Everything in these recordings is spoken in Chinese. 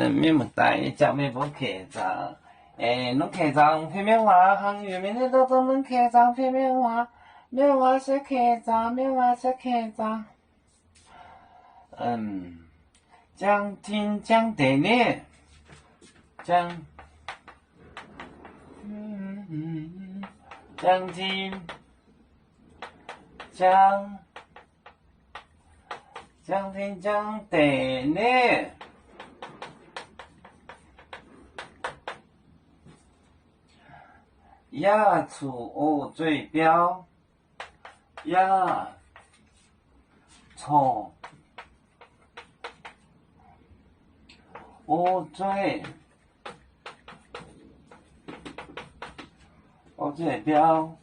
面目大，脚面不客张。侬客张片面话，行业面的都专门客张片面话，面话是客张，面话是客张。讲听讲对呢，讲听讲听讲对呢。牙出我嘴表，牙从我嘴表，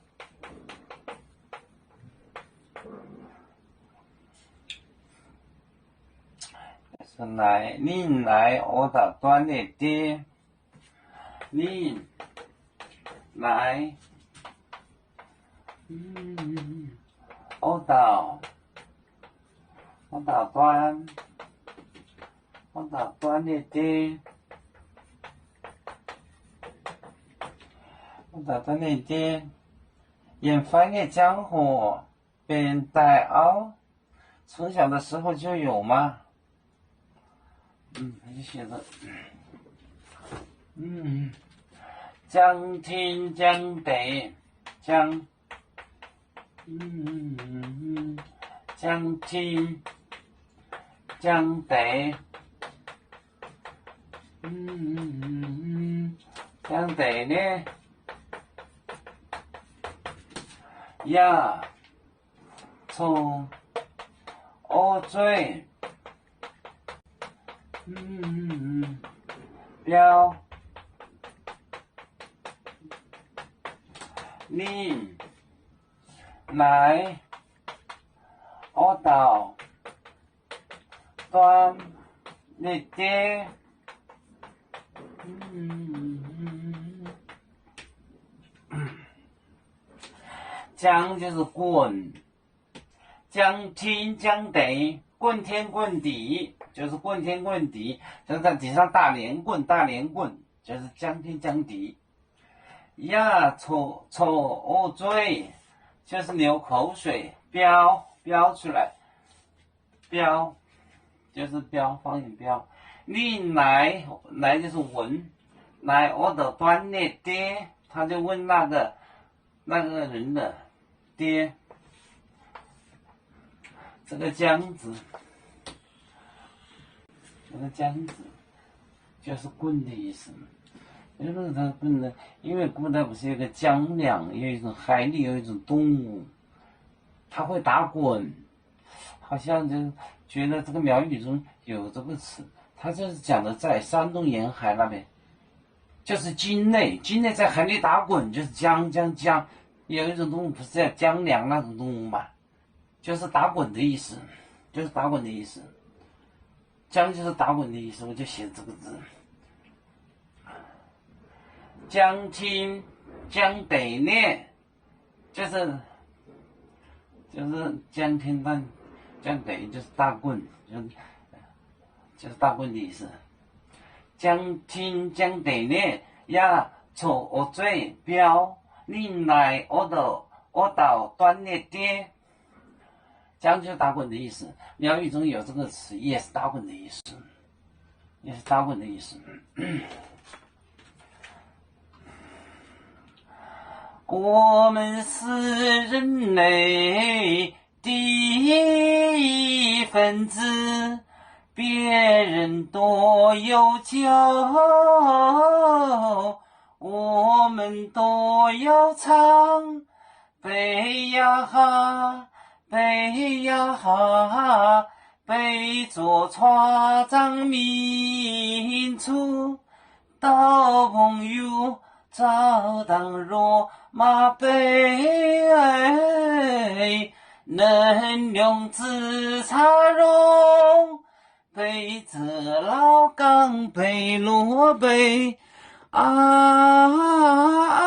是来你来我的锻炼的，你来，我到锻炼的，我到锻炼的，研发的江湖，变带凹，从小的时候就有吗？就写着，讲听讲对，讲听讲对，讲对呢，牙从我嘴表，你来我到锻炼的，讲就是滚，讲天讲地，滚天滚地就是滚天滚地，就是在地上打连滚，就是讲天讲地。牙抽我嘴，就是流口水，飙出来，飙就是飙，方言飙。你来就是闻，来我的锻炼的，他就问那个人的爹。这个江字，就是滚的意思。为什么它滚呢？因为古代不是有个江梁，有一种海里有一种动物，它会打滚，好像就觉得这个苗语中有这个词，它就是讲的在山东沿海那边，就是鲸类在海里打滚，就是江，有一种动物不是叫江梁那种动物嘛，就是打滚的意思，江就是打滚的意思，我就写这个字。讲听讲对呢，就是讲听讲对就是打滚，就是打滚的意思。讲听讲对呢，呀从我嘴表，你来我到锻炼的，讲就是打滚的意思。苗语中有这个词，也是打滚的意思，我们是人类的一份子，别人多有酒，我们都要唱。背呀哈，背呀哈，背着船长民族，到朋友找当若马背，能用紫茶蓉，背着老岗背罗背啊。